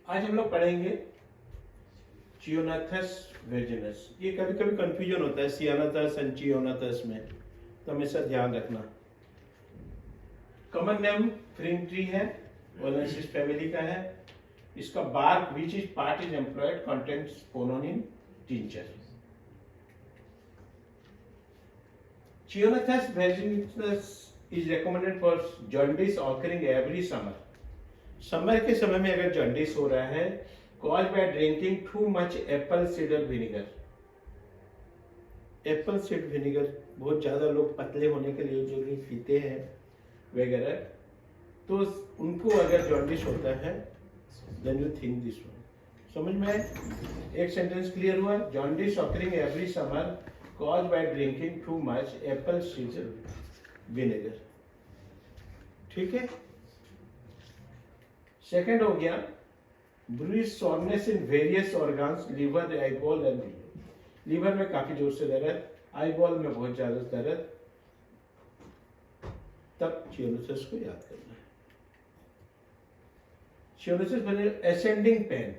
आज हम लोग पढ़ेंगे चियोनाथस वर्जिनस। ये कभी कभी कंफ्यूजन होता है सियानाथस एंड चियोनाथस में, तो हमेशा ध्यान रखना। कॉमन नेम फ्रिंग ट्री है, वोलेंसिस फैमिली का है। इसका bark which is part is employed contents पोनोनिन tincture. Chionothus virginis is recommended for jaundice occurring every summer. Summer के समय में अगर जॉन्डिस हो रहा है caused by drinking too much apple cider vinegar. Apple seed vinegar बहुत ज़्यादा लोग पतले होने के लिए जो भी पीते हैं वगैरह, तो उनको अगर जॉन्डिस होता है then you think this one. समझ में आए? एक सेंटेंस क्लियर हुआ? Jaundice occurring every summer caused by drinking too much apple cider vinegar. ठीक है। सेकंड हो गया bruise soreness in various organs, liver, eyeball and liver में काफी जोर से दर्द, आईबॉल में बहुत ज्यादा दर्द, तब चियोनोसिस को याद करना है। चियोनोसिस बने असेंडिंग पेन,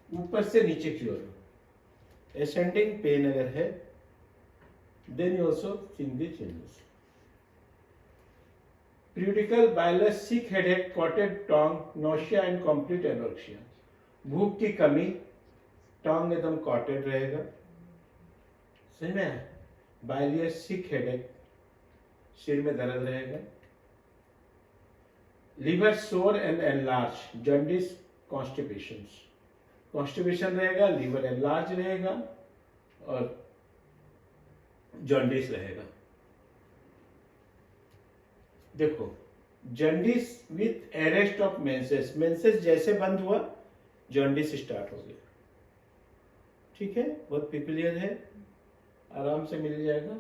ऊपर से नीचे की ओर असेंडिंग पेन अगर है then you also think the changes. Periodical bilious, sick headache, clotted tongue, nausea and complete anorexia. भूख की कमी, टंग एकदम कॉटेड रहेगा, समझ में? bilious, sick headache, सिर में दर्द रहेगा, liver sore and enlarged, jaundice, constipations, constipation रहेगा, liver enlarged रहेगा और जॉन्डिस रहेगा। देखो jaundice with arrest of menses, menses जैसे बंद हुआ जॉन्डिस स्टार्ट हो गया। ठीक है, बहुत पिकुलियर है, आराम से मिल जाएगा।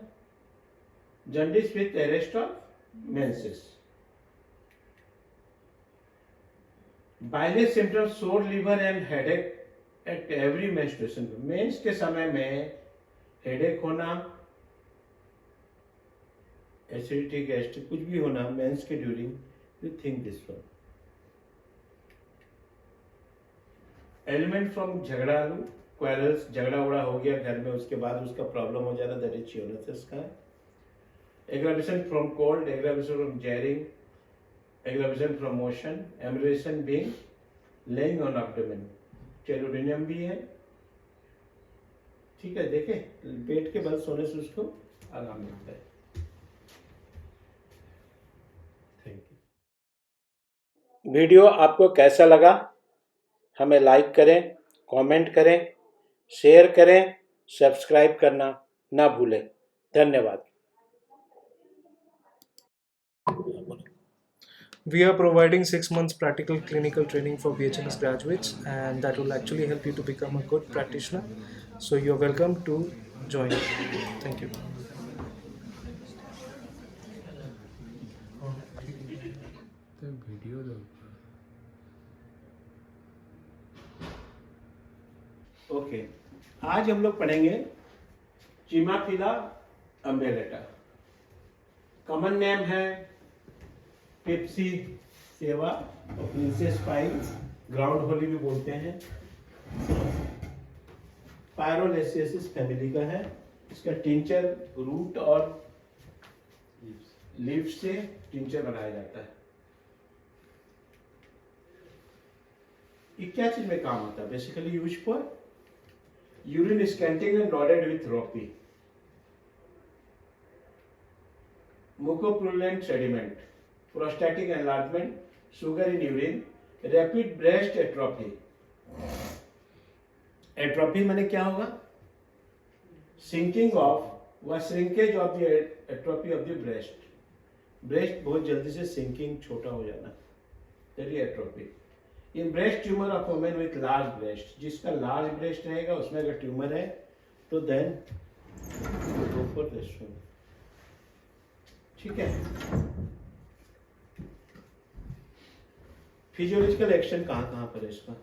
Jaundice with arrest of menses, bilious symptoms, sore liver and headache at every menstruation. Menses के समय में हेडेक होना, एसिडिटी, गैस्ट्रिक, कुछ भी होना मेंस के during, you think this one. Element from झगड़ालू, क्वेरल्स, झगड़ा उड़ा हो गया घर में, उसके बाद उसका प्रॉब्लम हो जाना, दैट इज चियोनोसिस का। Aggravation from cold, aggravation from jarring, aggravation from motion, amelioration being lying on abdomen, टेलोरिनियम भी है। ठीक है, देखे पेट के बल सोने से उसको आराम मिलता है। वीडियो आपको कैसा लगा हमें लाइक करें, कमेंट करें, शेयर करें, सब्सक्राइब करना ना भूलें। धन्यवाद। We are providing 6 months practical clinical training for BHMS graduates, and that will actually help you to become a good practitioner. So you're welcome to join. Thank you. Okay, आज हम लोग पढ़ेंगे चिमाफिला अम्बेलेटा। Common name है Pepsi सेवा, princess pine, ground Holi भी बोलते हैं। पायरोलेसियसिस family का है। इसका टिंचर रूट और लीफ से टिंचर बनाया जाता है। ये क्या चीज में काम होता है? Basically use for urine scanty and loaded with ropy, mucopurulent sediment, prostatic enlargement, sugar in urine, rapid breast atrophy. Atrophy माने क्या होगा? सिंकिंग ऑफ व shrinkage of the atrophy of the breast. Breast बहुत जल्दी से सिंकिंग, छोटा हो जाना, that is atrophy. In breast tumour of women with large breast, जिसका लार्ज ब्रेस्ट रहेगा उसमें अगर ट्यूमर है तो then go for this one. ठीक है। फिजियोलॉजिकल एक्शन कहाँ कहाँ पर है इसका?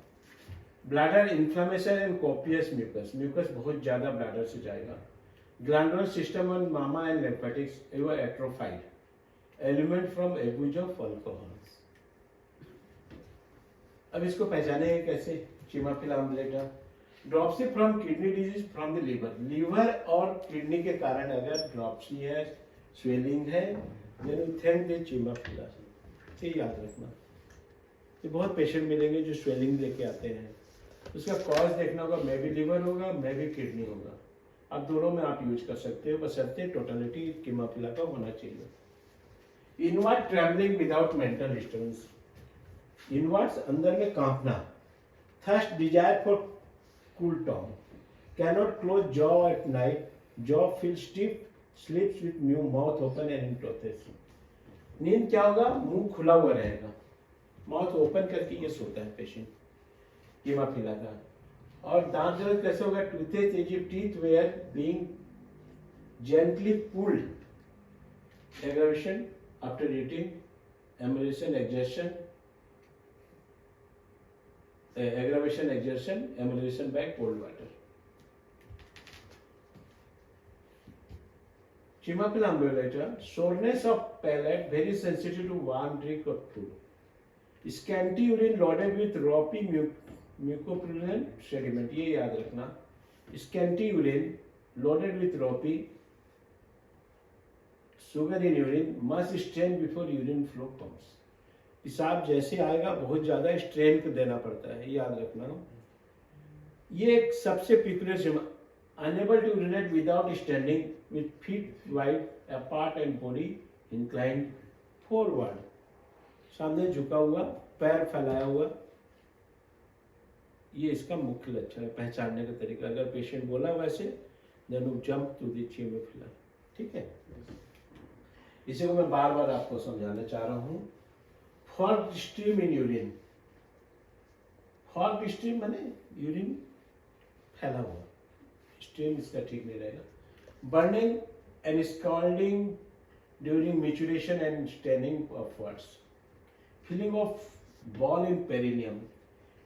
Bladder inflammation and copious mucus, mucus बहुत ज्यादा ब्लैडर से जाएगा। Glandular system on mamma and lymphatics atrophied, element from abuse of alcohol. अब इसको पहचानेंगे कैसे? Chimaphila umbellata dropsy from kidney disease from the liver और किडनी के कारण अगर ड्रॉप्सी है, स्वेलिंग है, then we think the chimaphila. ये याद रखना। ये बहुत पेशेंट मिलेंगे जो स्वेलिंग लेके आते हैं, उसका कॉज देखना होगा, मे बी लीवर होगा, मे बी किडनी होगा। अब दोनों में आप यूज कर सकते हो, बशर्ते टोटलिटी चिमाफिला का होना चाहिए। Inward trembling without mental disturbance, inwards अंदर में कांपना, थर्स्ट डिजायर फॉर कूल टॉम, cannot close jaw at night, jaw feel stiff, sleeps with new mouth open and in toothache. नींद क्या होगा? मुंह खुला हुआ रहेगा, माउथ ओपन करके ये सोता है पेशेंट चिमाफिला का। और दांत दर्द कैसे होगा? Toothache as if teeth were being gently pulled, aggravation after eating, amelioration exertion, aggravation exertion, emulation by cold water. Chimaphila ambulata, soreness of palate, very sensitive to warm drink or food. Scanty urine loaded with ropey mucopurulent sediment, ये याद रखना। Scanty urine loaded with ropey sugar in urine must strain before urine flow comes. पेशाब जैसे आएगा बहुत ज्यादा strain को देना पड़ता है, याद रखना। ये एक सबसे peculiar, unable to urinate without standing with feet wide apart and body inclined forward, सामने झुका हुआ, पैर फैलाया हुआ। ये इसका मुख्य लक्षण है, पहचानने का तरीका। अगर पेशेंट बोला वैसे, then you jump to the chimaphila. ठीक है, इसी को मैं बार बार आपको समझाना चाह रहा हूँ। Forked stream in urine, forked stream माने यूरिन फैला हुआ, स्ट्रीम इसका ठीक नहीं रहेगा। Burning and scalding during micturition and straining upwards, feeling of ball in perineum,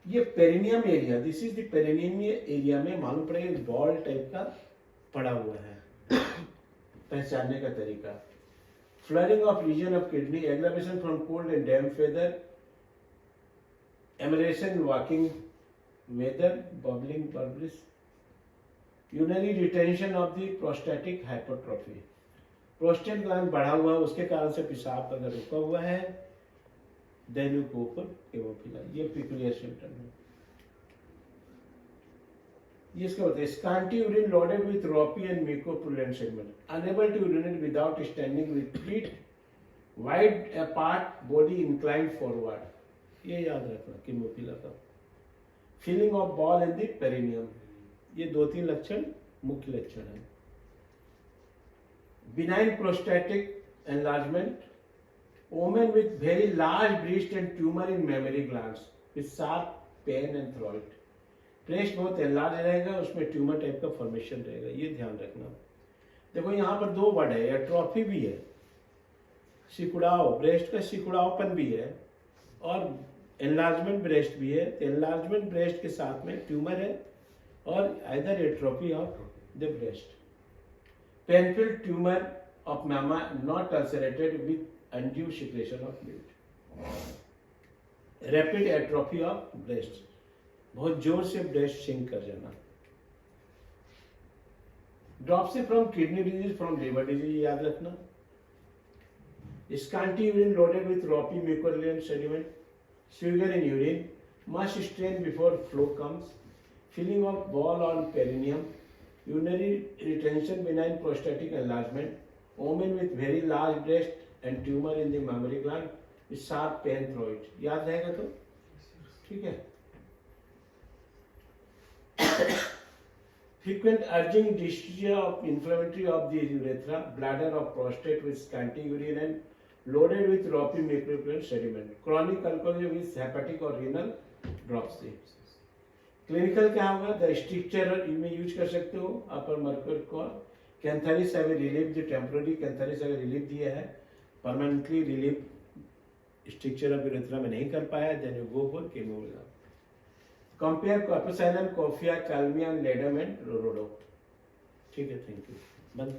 ये perineum area, this is the perineum area में मालूम पड़ेगा बॉल टाइप का पड़ा हुआ है, पहचानने का तरीका। Flaring of region of kidney, aggravation from cold and damp weather, emulation walking weather, bubbling purplish, urinary retention of the prostatic hypertrophy, prostate gland बढ़ा हुआ है, उसके कारण से पेशाब अगर रुका हुआ है, then you go for चिमाफिला। ये peculiar symptom है। ये इसका होता है scanty urine loaded with ropey and mucopurulent sediment, unable to urinate without standing with feet wide apart, body inclined forward, ये याद रखना चिमाफिला का। Feeling of ball in the perineum, ये 2-3 लक्षण मुख्य लक्षण है। Benign prostatic enlargement, women with very large breast and tumor in mammary glands with sharp pain and throat, breast बहुत एनलार्ज रहेगा, उसमें ट्यूमर टाइप का फॉर्मेशन रहेगा, ये ध्यान रखना। देखो यहाँ पर 2 वर्ड है, एट्रोफी भी है, सिकुड़ाव, ब्रेस्ट का सिकुड़ावपन भी है, और एनलार्जमेंट ब्रेस्ट भी है। एनलार्जमेंट ब्रेस्ट के साथ में ट्यूमर है, और either atrophy of the breast, painful tumour of mama not ulcerated with undue secretion of fluid, rapid atrophy of breast, बहुत जोर से ब्रेस्ट सिंक कर जाना। Dropsy from kidney disease, from liver disease, याद रखना। Scanty urine loaded with ropey mucopurulent sediment, sugar in urine, must strain before flow comes, feeling of ball on perineum, urinary retention, benign prostatic enlargement, women with very large breast and tumor in the mammary gland with sharp pain through it, याद रहेगा तो ठीक है। Frequent urging dysphagia of inflammatory of the urethra, bladder of prostate with scanty urine and loaded with ropey mucopurulent sediment, chronic alcoholism with hepatic or renal dropsy। Clinical क्या होगा? The stricture में use कर सकते हो, upper mercury cor, cantharis have relieve the temporary, cantharis अगर relieve दिया है, permanently relieve stricture of urethra में नहीं कर पाया, then you go for chemotherapy. Compare कोपेसाइलम, कोफिया, कैल्मियम, लेडम एंड रोडो। ठीक है, थैंक यू। बंद।